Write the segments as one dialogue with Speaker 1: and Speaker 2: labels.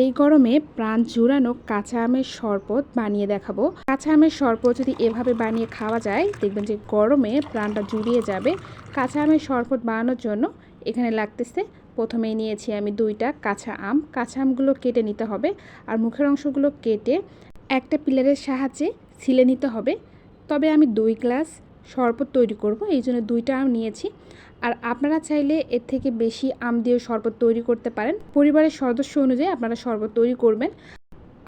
Speaker 1: এই গরমে প্রাণ জুড়ানো কাঁচা আমের শরবত বানিয়ে দেখাবো। কাঁচা আমের শরবত যদি এভাবে বানিয়ে খাওয়া যায়, দেখবেন যে গরমে প্রাণটা জুড়িয়ে যাবে। কাঁচা আমের শরবত বানানোর জন্য এখানে লাগতেছে, প্রথমেই নিয়েছি আমি 2টা কাঁচা আম। কাঁচা আমগুলো কেটে নিতে হবে, আর মুখের অংশগুলো কেটে একটা পিলারের সাহায্যে ছিলে নিতে হবে। তবে আমি 2 গ্লাস শরবত তৈরি করব, এই জন্য 2টা আম নিয়েছি। আর আপনারা চাইলে এর থেকে বেশি আম দিয়ে শরবত তৈরি করতে পারেন। পরিবারের সদস্য অনুযায়ী আপনারা শরবত তৈরি করবেন।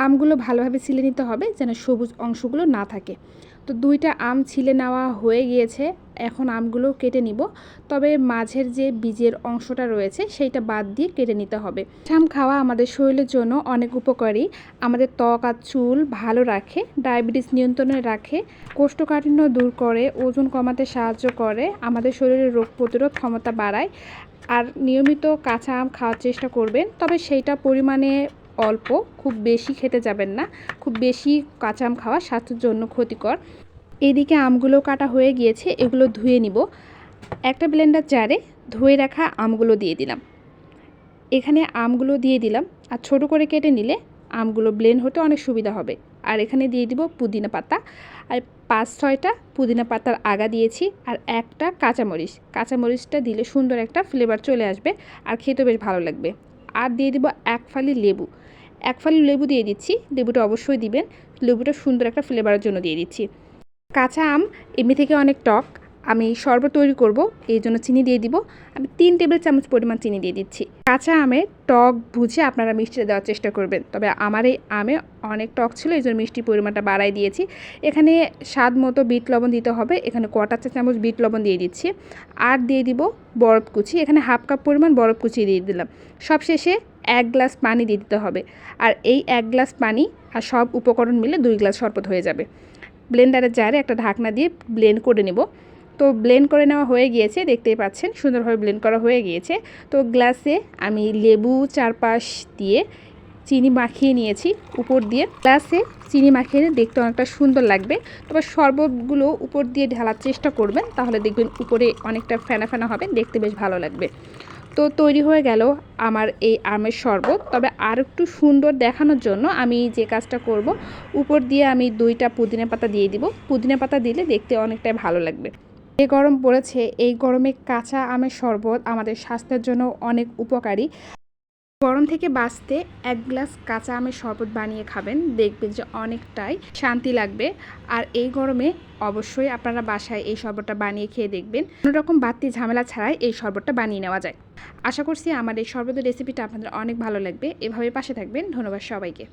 Speaker 1: আমগুলো ভালোভাবে ছিলে নিতে হবে যেন সবুজ অংশগুলো না থাকে। তো 2টা আম ছিলে নেওয়া হয়ে গিয়েছে, এখন আমগুলো কেটে নিব। তবে মাঝের যে বীজের অংশটা রয়েছে সেইটা বাদ দিয়ে কেটে নিতে হবে। আম খাওয়া আমাদের শরীরের জন্য অনেক উপকারী। আমাদের ত্বক আর চুল ভালো রাখে, ডায়াবেটিস নিয়ন্ত্রণে রাখে, কোষ্ঠকাঠিন্য দূর করে, ওজন কমাতে সাহায্য করে, আমাদের শরীরের রোগ প্রতিরোধ ক্ষমতা বাড়ায়। আর নিয়মিত কাঁচা আম খাওয়ার চেষ্টা করবেন, তবে সেইটা পরিমাণে অল্প, খুব বেশি খেতে যাবেন না। খুব বেশি কাঁচা আম খাওয়া স্বাস্থ্যের জন্য ক্ষতিকর। এদিকে আমগুলো কাটা হয়ে গিয়েছে, এগুলো ধুয়ে নিব। একটা ব্লেন্ডার জারে ধুয়ে রাখা আমগুলো দিয়ে দিলাম। এখানে আমগুলো দিয়ে দিলাম, আর ছোট করে কেটে নিলে আমগুলো ব্লেন্ড হতে অনেক সুবিধা হবে। আর এখানে দিয়ে দিব পুদিনা পাতা, আর 5-6টা পুদিনা পাতার আগা দিয়েছি, আর একটা কাঁচামরিচ। কাঁচামরিচটা দিলে সুন্দর একটা ফ্লেভার চলে আসবে, আর খেতে বেশ ভালো লাগবে। আর দিয়ে দিব 1 ফালি লেবু। 1 ফালি লেবু দিয়ে দিচ্ছি, লেবুটা অবশ্যই দিবেন, লেবুটা সুন্দর একটা ফ্লেভারের জন্য দিয়ে দিচ্ছি। কাঁচা আম এমনি থেকে অনেক টক, আমি শরবত তৈরি করব, এই জন্য চিনি দিয়ে দিব। আমি 3 টেবিল চামচ পরিমাণ চিনি দিয়ে দিচ্ছি। কাঁচা আমে টক বুঝে আপনারা মিষ্টিটা দেওয়ার চেষ্টা করবেন, তবে আমার এই আমে অনেক টক ছিল, এই জন্য মিষ্টির পরিমাণটা বাড়াই দিয়েছি। এখানে স্বাদ মতো বিট লবণ দিতে হবে, এখানে 1/4 চা চামচ বিট লবণ দিয়ে দিচ্ছি। আর দিয়ে দিব বরফ কুচি, এখানে 1/2 কাপ পরিমাণ বরফ কুচি দিয়ে দিলাম। সবশেষে 1 গ্লাস পানি দিয়ে দিতে হবে, আর এই 1 গ্লাস পানি আর সব উপকরণ মিলে 2 গ্লাস শরবত হয়ে যাবে। ব্লেন্ডারের জারে একটা ঢাকনা দিয়ে ব্লেন্ড করে নেব। তো ব্লেন্ড করে নেওয়া হয়ে গিয়েছে, দেখতেই পাচ্ছেন সুন্দরভাবে ব্লেন্ড করা হয়ে গিয়েছে। তো গ্লাসে আমি লেবু চারপাশ দিয়ে চিনি মাখিয়ে নিয়েছি উপর দিয়ে। গ্লাসে চিনি মাখিয়ে দেখতে অনেকটা সুন্দর লাগবে। তবে শরবতগুলো উপর দিয়ে ঢালার চেষ্টা করবেন, তাহলে দেখবেন উপরে অনেকটা ফেনা ফেনা হবে, দেখতে বেশ ভালো লাগবে। তো তৈরি হয়ে গেল আমার এই আমের শরবত। তবে আর একটু সুন্দর দেখানোর জন্য আমি যে কাজটা করব, উপর দিয়ে আমি 2টা পুদিনা পাতা দিয়ে দিব। পুদিনা পাতা দিলে দেখতে অনেকটাই ভালো লাগবে। এই গরম পড়েছে, এই গরমে কাঁচা আমের শরবত আমাদের স্বাস্থ্যের জন্য অনেক উপকারী। গরম থেকে বাঁচতে 1 গ্লাস কাঁচা আমের শরবত বানিয়ে খাবেন, দেখবেন যে অনেকটাই শান্তি লাগবে। আর এই গরমে অবশ্যই আপনারা বাসায় এই শরবতটা বানিয়ে খেয়ে দেখবেন, কোনো রকম বাড়তি ঝামেলা ছাড়াই এই শরবতটা বানিয়ে নেওয়া যায়। আশা করছি আমার এই শরবতের রেসিপিটা আপনাদের অনেক ভালো লাগবে। এভাবে পাশে থাকবেন। ধন্যবাদ সবাইকে।